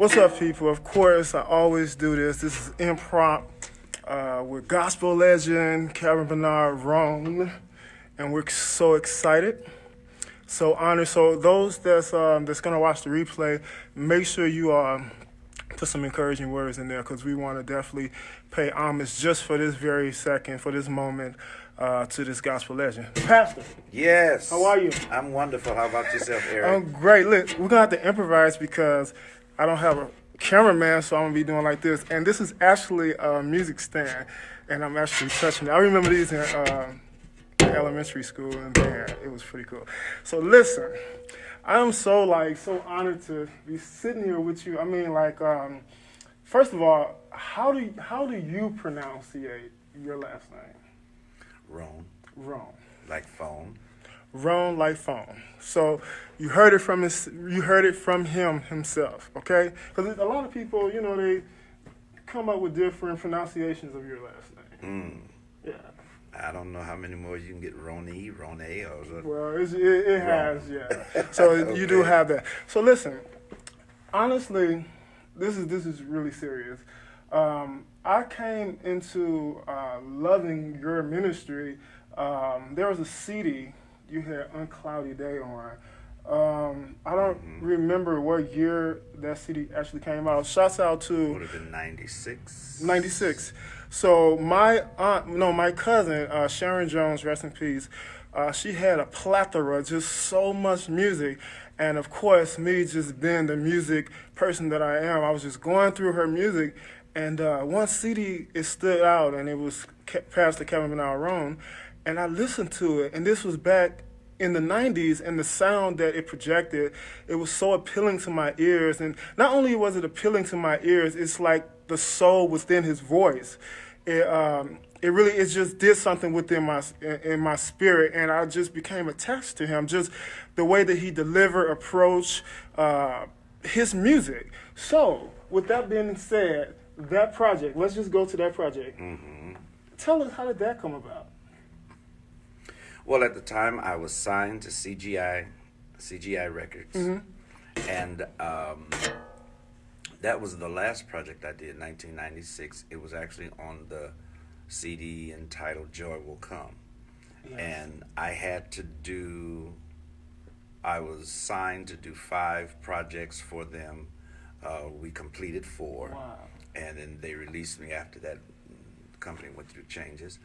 What's up, people? Of course, I always do this. This is Impromptu with gospel legend Calvin Bernard Rhone, and we're so excited, so honored. So those that's gonna watch the replay, make sure you put some encouraging words in there because we want to definitely pay homage just for this very second, for this moment, to this gospel legend. Pastor. Yes. How are you? I'm wonderful. How about yourself, Eric? I'm great. Look, we're gonna have to improvise because I don't have a cameraman, so I'm gonna be doing like this. And this is actually a music stand, and I'm actually touching it. I remember these in elementary school and band. It was pretty cool. So listen, I am so honored to be sitting here with you. I mean, first of all, how do you pronunciate your last name? Rhone. Rhone. Like phone. Rhone like phone. So you heard it from him himself, okay? Because a lot of people, they come up with different pronunciations of your last name. Yeah. I don't know how many more you can get. Rone, or is it? Well, it has, yeah. So Okay. You do have that. So listen, honestly, this is really serious. I came into loving your ministry. There was a CD you had Uncloudy Day on. I don't remember what year that CD actually came out. Shouts out to... Would have been 96. 96. So my cousin, Sharon Jones, rest in peace, she had a plethora, just so much music. And of course, me just being the music person that I am, I was just going through her music. And one CD, it stood out, and it was Pastor Calvin Bernard Rhone. And I listened to it, and this was back in the 90s, and the sound that it projected, it was so appealing to my ears. And not only was it appealing to my ears, it's like the soul within his voice. It just did something within my spirit, and I just became attached to him, just the way that he delivered, approached his music. So, with that being said, that project, let's just go to that project. Mm-hmm. Tell us, how did that come about? Well, at the time, I was signed to CGI Records. Mm-hmm. And that was the last project I did, 1996. It was actually on the CD entitled Joy Will Come. Yes. And I was signed to do 5 projects for them. We completed 4. Wow. And then they released me after that. The company went through changes.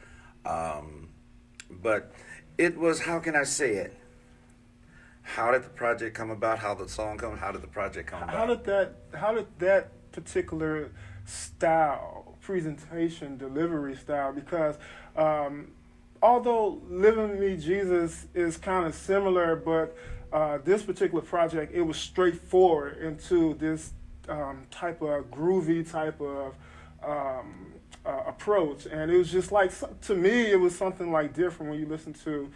But it was, how can I say it? How did the project come about? How did the song come? How did the project come about? How did that particular style, presentation, delivery style? Because although Living Me Jesus is kind of similar, but this particular project, it was straightforward into this type of groovy type of approach, and it was just like, to me, it was something like different when you listen to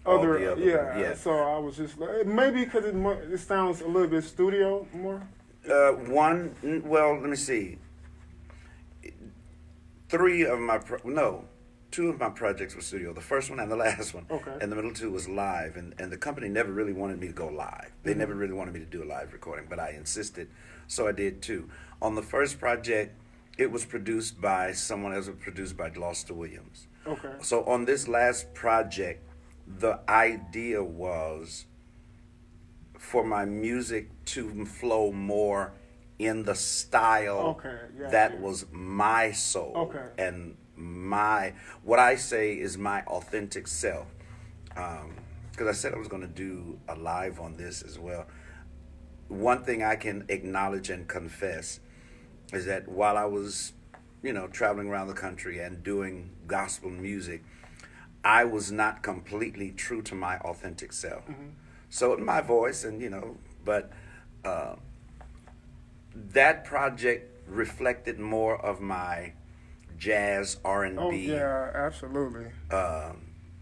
other. Yeah. So I was just maybe because it sounds a little bit studio more. Well, let me see. 2 of my projects were studio. The first one and the last one. Okay. And the middle 2 was live, and the company never really wanted me to go live. They never really wanted me to do a live recording, but I insisted, so I did too. On the first project, it was produced by someone else. It was produced by Gloucester Williams. Okay. So on this last project, the idea was for my music to flow more in the style that was my soul. Okay. And what I say is my authentic self. Because I said I was going to do a live on this as well. One thing I can acknowledge and confess is that while I was, traveling around the country and doing gospel music, I was not completely true to my authentic self. Mm-hmm. So my voice but that project reflected more of my jazz, R&B. Oh, yeah, absolutely.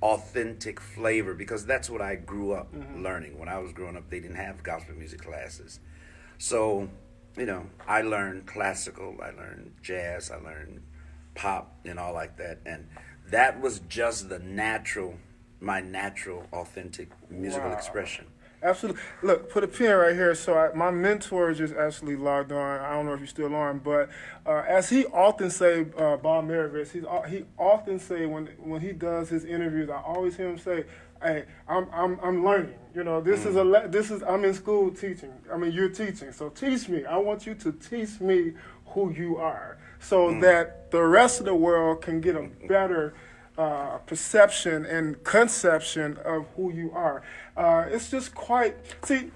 Authentic flavor, because that's what I grew up learning. When I was growing up, they didn't have gospel music classes. So, I learned classical, I learned jazz, I learned pop and all like that. And that was just my natural, authentic musical expression. Absolutely. Look, put a pin right here. So my mentor just actually logged on. I don't know if you're still on, but as he often say, Bob Merivitz, he often say when he does his interviews, I always hear him say, "Hey, I'm learning. You know, this is I'm in school teaching. I mean, you're teaching, so teach me. I want you to teach me who you are, so that the rest of the world can get a better." Perception and conception of who you are. It's just quite. See,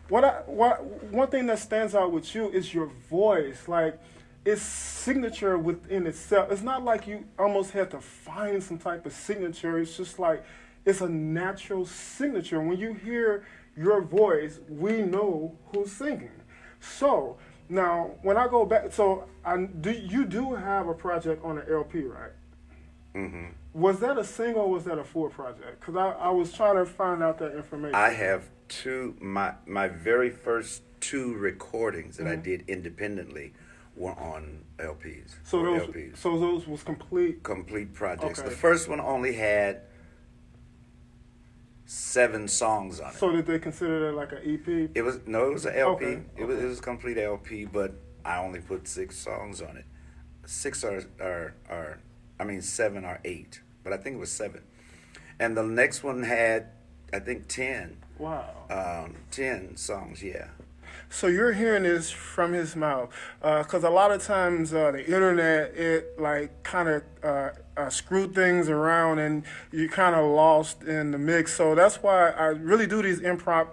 one thing that stands out with you is your voice. Like, it's signature within itself. It's not like you almost had to find some type of signature. It's just like it's a natural signature. When you hear your voice, we know who's singing. So now, when I go back, you do have a project on an LP, right? Mm-hmm. Was that a single or was that a full project? Because I was trying to find out that information. I have my very first two recordings that I did independently were on LPs. So those was complete projects. Okay. The first one only had 7 songs on it. So did they consider that like an EP? It was an LP. Okay. It was a complete LP, but I only put 6 songs on it. 7 or 8, but I think it was 7. And the next one had, I think, 10. Wow. 10 songs, yeah. So you're hearing this from his mouth, because a lot of times the internet, it like kind of screwed things around and you're kind of lost in the mix. So that's why I really do these improv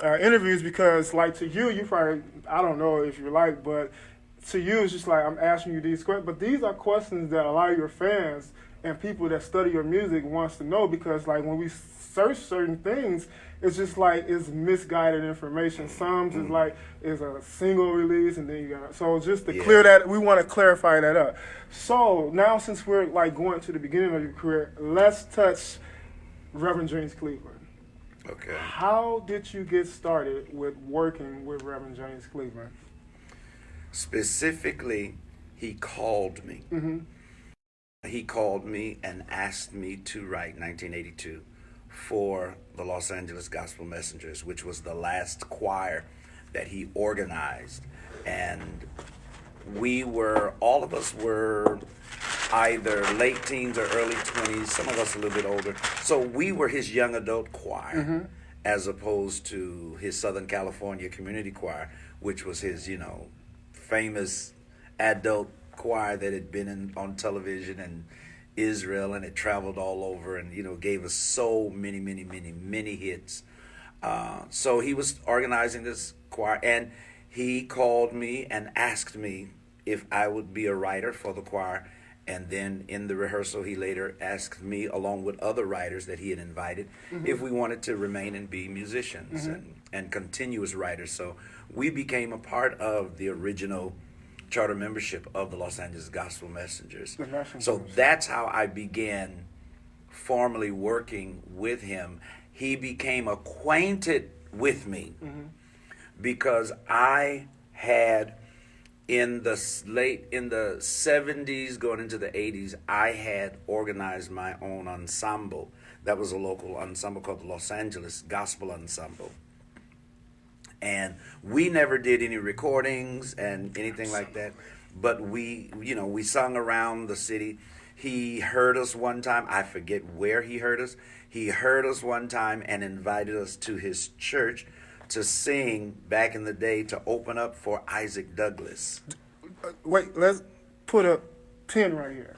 interviews, because like to you probably, I don't know if you like, but to you, it's just like I'm asking you these questions, but these are questions that a lot of your fans and people that study your music wants to know, because like when we search certain things, it's just like it's misguided information. Some is like is a single release, and then you got just to clear that, we want to clarify that up. So now, since we're like going to the beginning of your career, let's touch Reverend James Cleveland. Okay. How did you get started with working with Reverend James Cleveland? Specifically, he called me. Mm-hmm. He called me and asked me to write 1982 for the Los Angeles Gospel Messengers, which was the last choir that he organized. And all of us were either late teens or early 20s, some of us a little bit older. So we were his young adult choir, as opposed to his Southern California community choir, which was his, famous adult choir that had been on television and Israel, and it traveled all over and gave us so many hits. So he was organizing this choir, and he called me and asked me if I would be a writer for the choir. And then in the rehearsal, he later asked me, along with other writers that he had invited, if we wanted to remain and be musicians and continuous writers. So we became a part of the original charter membership of the Los Angeles Gospel Messengers. So that's how I began formally working with him. He became acquainted with me because I had, in the 70s going into the 80s, I had organized my own ensemble. That was a local ensemble called the Los Angeles Gospel Ensemble. And we never did any recordings and anything like that, but we sung around the city. He heard us one time. I forget where he heard us. He heard us one time and invited us to his church to sing back in the day, to open up for Isaac Douglas. Wait, let's put a pin right here.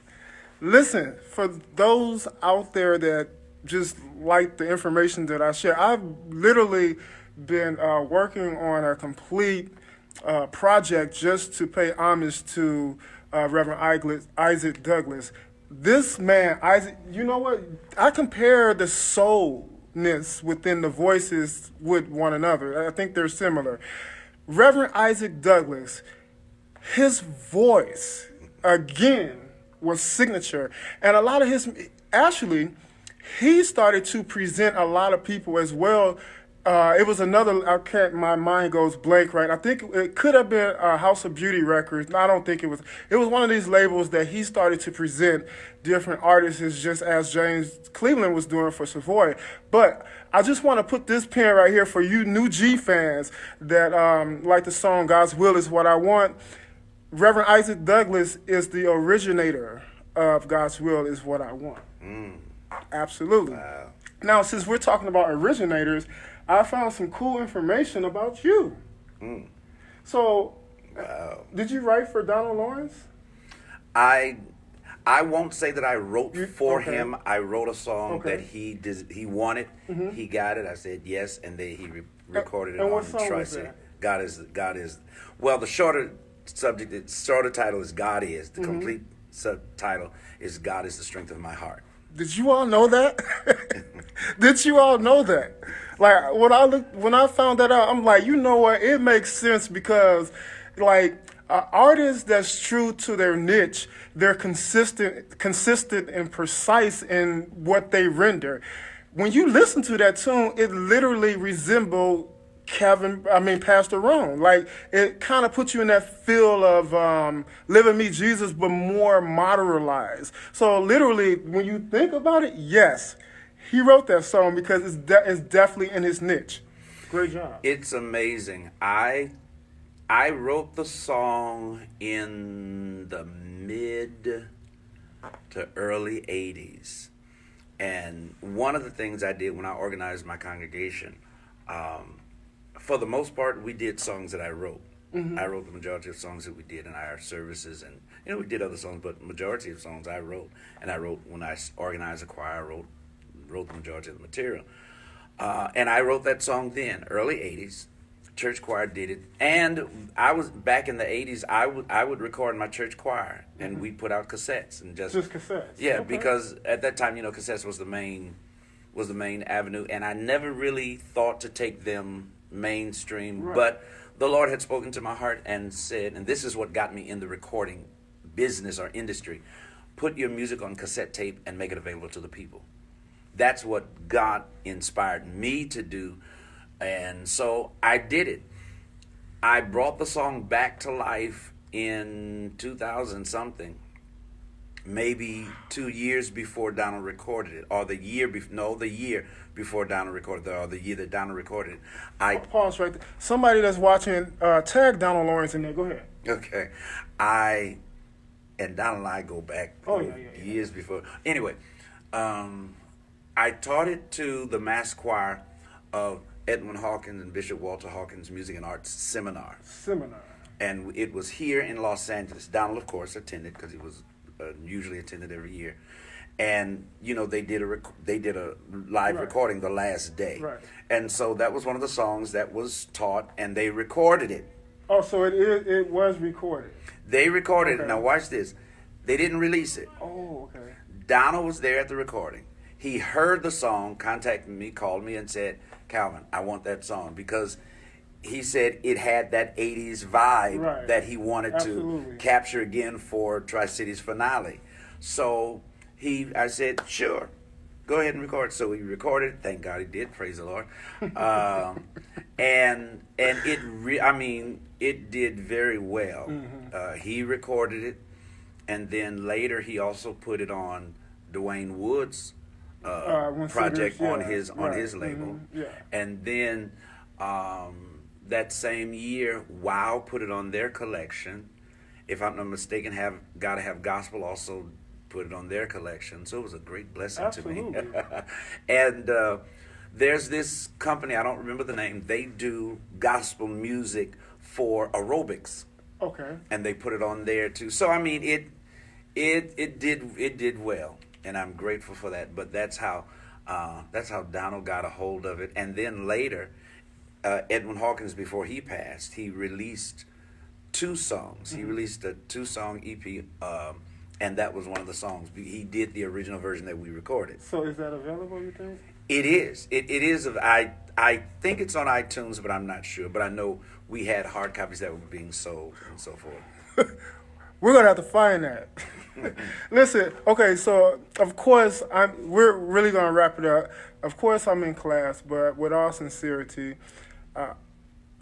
Listen, for those out there that just like the information that I share, I've literally been working on a complete project just to pay homage to Reverend Isaac Douglas. This man, Isaac, you know what? I compare the soulness within the voices with one another. I think they're similar. Reverend Isaac Douglas, his voice, again, was signature. And a lot of he started to present a lot of people as well It was another. I can't. My mind goes blank. Right. I think it could have been House of Beauty Records. No, I don't think it was. It was one of these labels that he started to present different artists, just as James Cleveland was doing for Savoy. But I just want to put this pin right here for you new G fans that like the song "God's Will Is What I Want." Reverend Isaac Douglas is the originator of "God's Will Is What I Want." Absolutely. Wow. Now, since we're talking about originators, I found some cool information about you. So, Wow. did you write for Donald Lawrence? I won't say that I wrote for okay. him. I wrote a song Okay. that he wanted. He got it. I said yes, and then he recorded it And on what song was Tri-City. that? God is. Well, the shorter title is God Is. The complete subtitle is God Is the Strength of My Heart. Did you all know that? Did you all know that? Like when I found that out, I'm like, you know what? It makes sense because, like, artists that's true to their niche, they're consistent and precise in what they render. When you listen to that tune, it literally resembled Pastor Rhone. Like, it kind of puts you in that feel of Living Me Jesus, but more modernized. So literally, when you think about it, yes, he wrote that song because it's definitely in his niche. Great job. It's amazing. I wrote the song in the mid to early 80s. And one of the things I did when I organized my congregation, for the most part, we did songs that I wrote. I wrote the majority of songs that we did in our services, and we did other songs, but the majority of songs I wrote. And I wrote when I organized a choir. I wrote the majority of the material, and I wrote that song then, early '80s. Church choir did it, and I was back in the '80s. I would record my church choir, and we'd put out cassettes and just cassettes. Yeah, Okay. because at that time, cassettes was the main avenue, and I never really thought to take them mainstream, Right. but the Lord had spoken to my heart and said, and this is what got me in the recording business or industry: put your music on cassette tape and make it available to the people. That's what God inspired me to do, and so I did it. I brought the song back to life in 2000 something, maybe 2 years before Donald recorded it, or the year before Donald recorded it, or the year that Donald recorded it. Pause right there. Somebody that's watching, tag Donald Lawrence in there. Go ahead. Okay. And Donald and I go back years before. Anyway, I taught it to the mass choir of Edwin Hawkins and Bishop Walter Hawkins Music and Arts Seminar. And it was here in Los Angeles. Donald, of course, attended because he was usually attended every year. And they did a live recording the last day. Right. And so that was one of the songs that was taught, and they recorded it. Oh, so it was recorded. They recorded it. Okay. Now watch this. They didn't release it. Oh, okay. Donald was there at the recording. He heard the song, contacted me, called me, and said, "Calvin, I want that song," because he said it had that 80s vibe that he wanted to capture again for Tri-City's finale. So I said, "Sure, go ahead and record." So he recorded. Thank God he did. Praise the Lord. And it did very well. He recorded it, and then later he also put it on Dwayne Wood's project on his label. And then that same year, Wow put it on their collection. If I'm not mistaken, Gotta Have Gospel also put it on their collection. So it was a great blessing to me. And there's this company, I don't remember the name, they do gospel music for aerobics. Okay. And they put it on there too. So it did well, and I'm grateful for that. But that's how Donald got a hold of it. And then later, Edwin Hawkins, before he passed, he released 2 songs. He released a 2-song EP, and that was one of the songs. He did the original version that we recorded. So is that available, you think? It is. It is. I think it's on iTunes, but I'm not sure. But I know we had hard copies that were being sold and so forth. We're going to have to find that. Listen, okay, so of course we're really gonna wrap it up. Of course I'm in class, but with all sincerity, uh,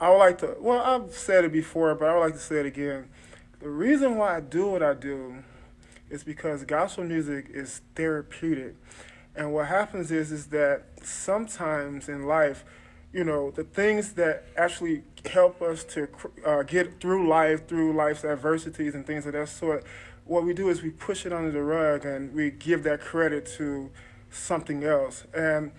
I would like to. Well, I've said it before, but I would like to say it again. The reason why I do what I do is because gospel music is therapeutic, and what happens is that sometimes in life, the things that actually help us to get through life, through life's adversities and things of that sort, what we do is we push it under the rug and we give that credit to something else. And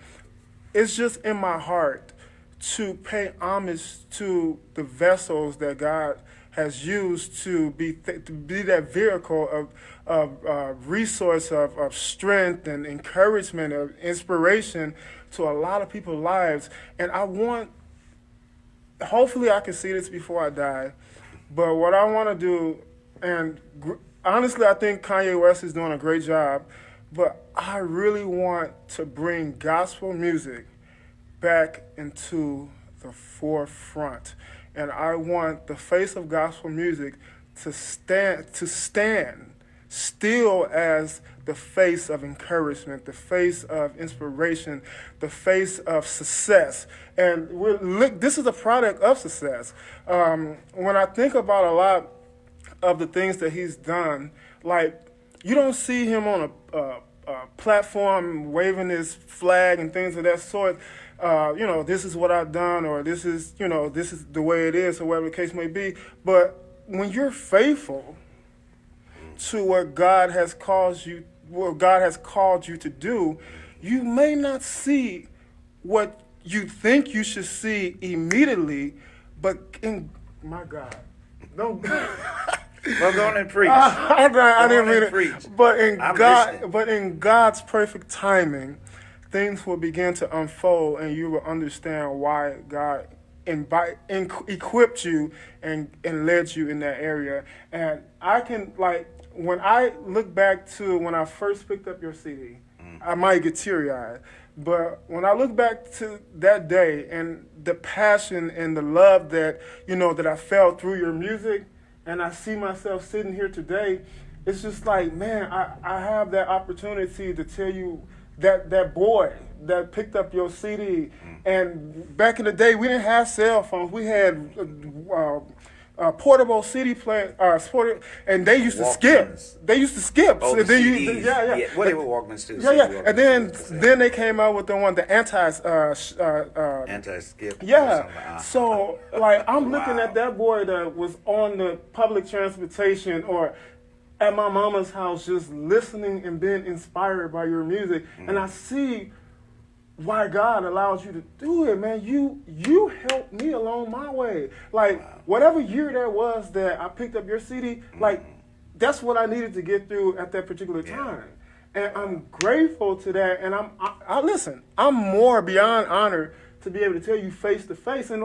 it's just in my heart to pay homage to the vessels that God has used to be that vehicle of resource of strength and encouragement, of inspiration to a lot of people's lives. And hopefully I can see this before I die, but what I want to do, and honestly I think Kanye West is doing a great job, but I really want to bring gospel music back into the forefront. And I want the face of gospel music to stand still as the face of encouragement, the face of inspiration, the face of success. And this is a product of success. When I think about a lot of the things that he's done, like, you don't see him on a platform waving his flag and things of that sort. This is what I've done, or this is the way it is, or whatever the case may be. But when you're faithful to what God has called you to do, you may not see what you think you should see immediately, but my God, don't. Well, go on and preach. I didn't mean it. Preach. But in God's perfect timing, things will begin to unfold, and you will understand why God equipped you and led you in that area. And I can, when I look back to when I first picked up your CD, I might get teary-eyed. But when I look back to that day and the passion and the love that I felt through your music, and I see myself sitting here today, it's just like, man, I have that opportunity to tell you that boy that picked up your CD. And back in the day, we didn't have cell phones. We had portable CD player, and they used to skip. They used to skip. Oh, so the CDs. Yeah. Well, they were Walkmans too. Yeah. And then they came out with the anti-skip. Yeah. So I'm looking Wow. at that boy that was on the public transportation or at my mama's house just listening and being inspired by your music. And I see why God allows you to do it, man. You helped me along my way. Whatever year that was that I picked up your CD, that's what I needed to get through at that particular time. And I'm grateful to that. And I listen, I'm more beyond honored to be able to tell you face to face. And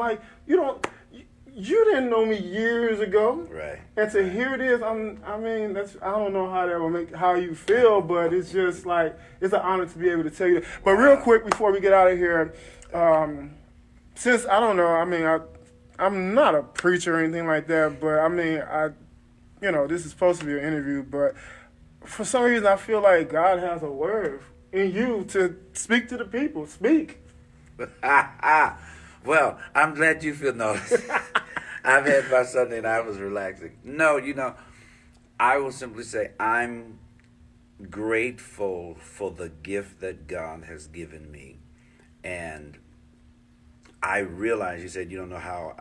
you didn't know me years ago, right? And to hear this, I don't know how that will make how you feel, but it's just it's an honor to be able to tell you that. But real quick before we get out of here, since I don't know, I'm not a preacher or anything like that, but this is supposed to be an interview, but for some reason I feel like God has a word in you to speak to the people. Speak. Well, I'm glad you feel noticed. I've had my Sunday and I was relaxing. No, I will simply say I'm grateful for the gift that God has given me. And I realize, you said you don't know how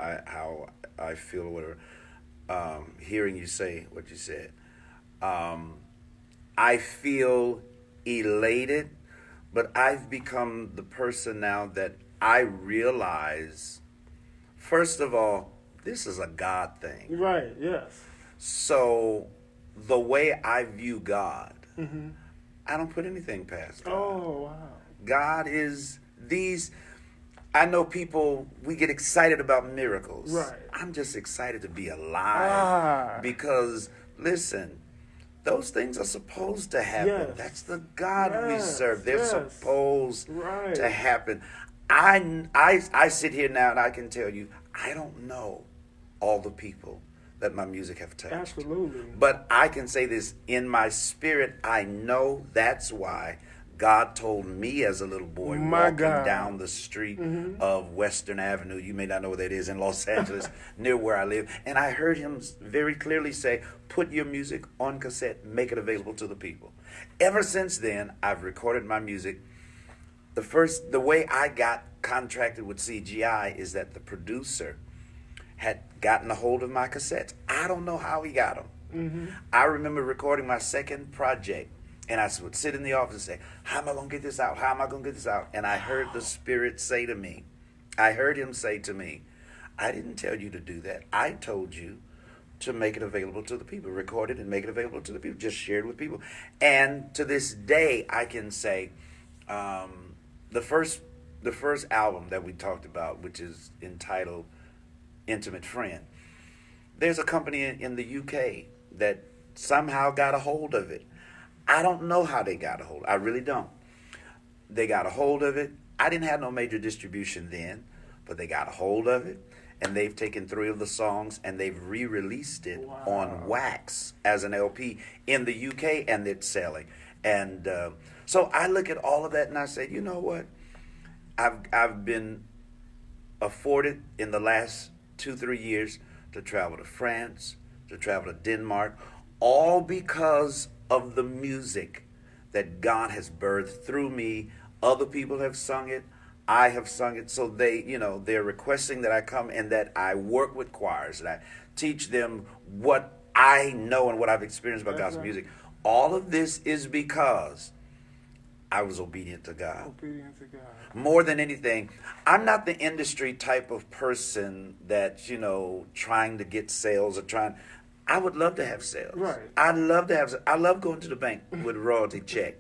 I feel or whatever, hearing you say what you said. I feel elated, but I've become the person now that I realize, first of all, this is a God thing. Right, yes. So the way I view God, I don't put anything past God. Oh, wow. God is I know people, we get excited about miracles. Right. I'm just excited to be alive because, listen, those things are supposed to happen. Yes. That's the God we serve. They're supposed right. to happen. I sit here now and I can tell you, I don't know all the people that my music have touched. Absolutely. But I can say this in my spirit, I know that's why God told me as a little boy walking down the street of Western Avenue. You may not know where that is in Los Angeles, near where I live. And I heard him very clearly say, put your music on cassette, make it available to the people. Ever since then, I've recorded my music. The way I got contracted with CGI is that the producer had gotten a hold of my cassettes. I don't know how he got them. I remember recording my second project, and I would sit in the office and say, how am I going to get this out? How am I going to get this out? And I heard the Spirit say to me, I heard him say to me, I didn't tell you to do that. I told you to make it available to the people. Record it and make it available to the people. Just share it with people. And to this day, I can say the first album that we talked about, which is entitled Intimate Friend, there's a company in the UK that somehow got a hold of it. I don't know how they got a hold. I really don't. They got a hold of it. I didn't have no major distribution then, but they got a hold of it, and they've taken 3 of the songs and they've re-released it on wax as an LP in the UK, and it's selling. And so I look at all of that and I say, you know what? I've been afforded in the last 2-3 years to travel to France, to travel to Denmark, all because of the music that God has birthed through me. Other people have sung it. I have sung it. So they're requesting that I come and that I work with choirs, that I teach them what I know and what I've experienced about gospel music. All of this is because I was obedient to God. Obedient to God. More than anything, I'm not the industry type of person that, trying to get sales or trying. I would love to have sales. Right. I love going to the bank with a royalty check.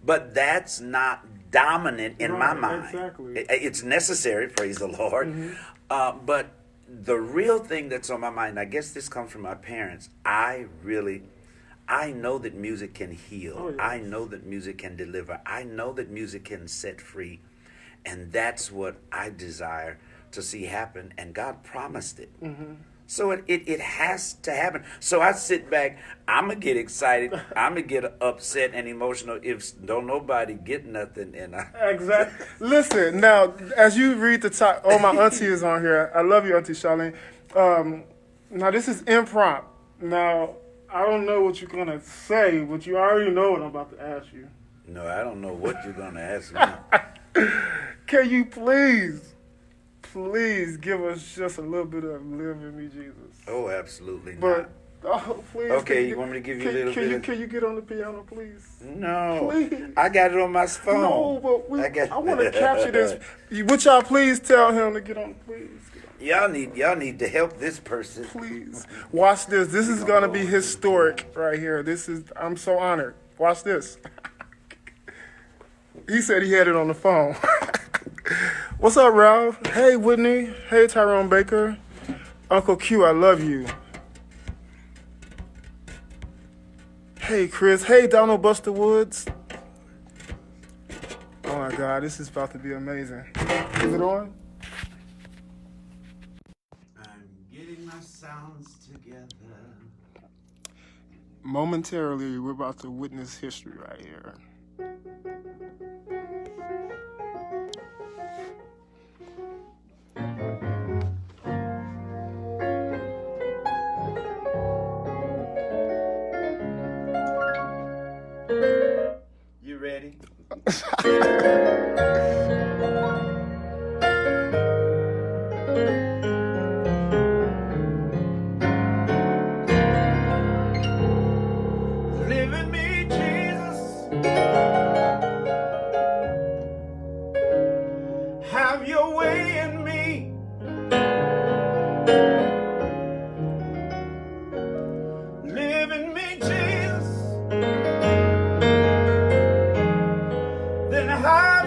But that's not dominant in my mind. Exactly. It's necessary, praise the Lord. But the real thing that's on my mind, I guess this comes from my parents, I know that music can heal. Oh, yes. I know that music can deliver. I know that music can set free. And that's what I desire to see happen. And God promised it. So it has to happen. So I sit back. I'm going to get excited. I'm going to get upset and emotional if don't nobody get nothing. Exactly. Listen, now, as you read the top, oh, my auntie is on here. I love you, Auntie Charlene. Now, this is Impromptu. Now, I don't know what you're going to say, but you already know what I'm about to ask you. No, I don't know what you're going to ask me. Can you please give us just a little bit of Live in Me, Jesus? Oh, absolutely but, not. Please. Okay, you want me to give you a little bit? Can you get on the piano, please? No. Please. I got it on my phone. No, but I want to capture this. Would y'all please tell him to get on, please? Y'all need to help this person. Please. Watch this. This is going to be historic right here. I'm so honored. Watch this. He said he had it on the phone. What's up, Ralph? Hey, Whitney. Hey, Tyrone Baker. Uncle Q, I love you. Hey, Chris. Hey, Donald Buster Woods. Oh, my God. This is about to be amazing. Is it on? I'm getting my sounds together. Momentarily, we're about to witness history right here. You ready? Live in me, Jesus. Have your way in me. Live in me, Jesus. Then have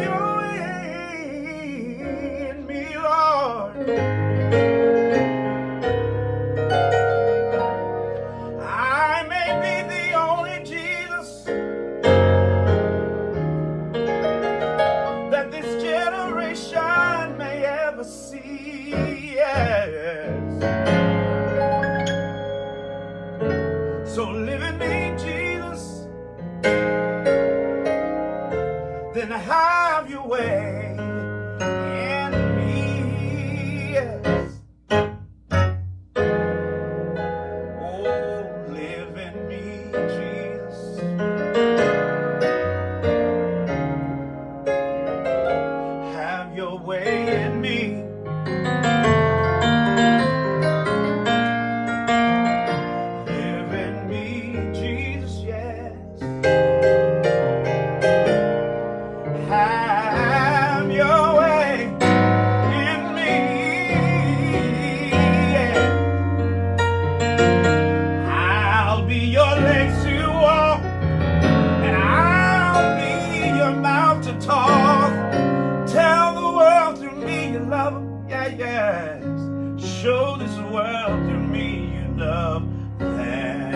world to me, you love that.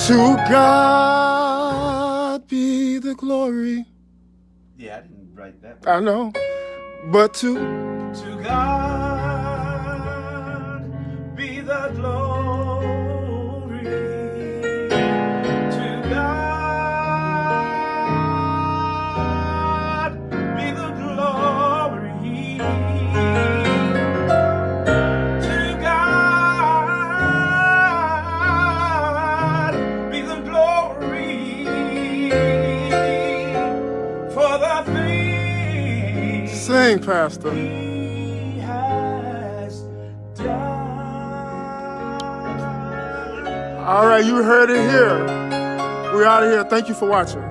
To God be the glory. Yeah, I didn't write that I one. know. But to God be the glory. To God be the glory. To God be the glory for the things sing, Pastor. He has done. All right, you heard it here. We're out of here. Thank you for watching.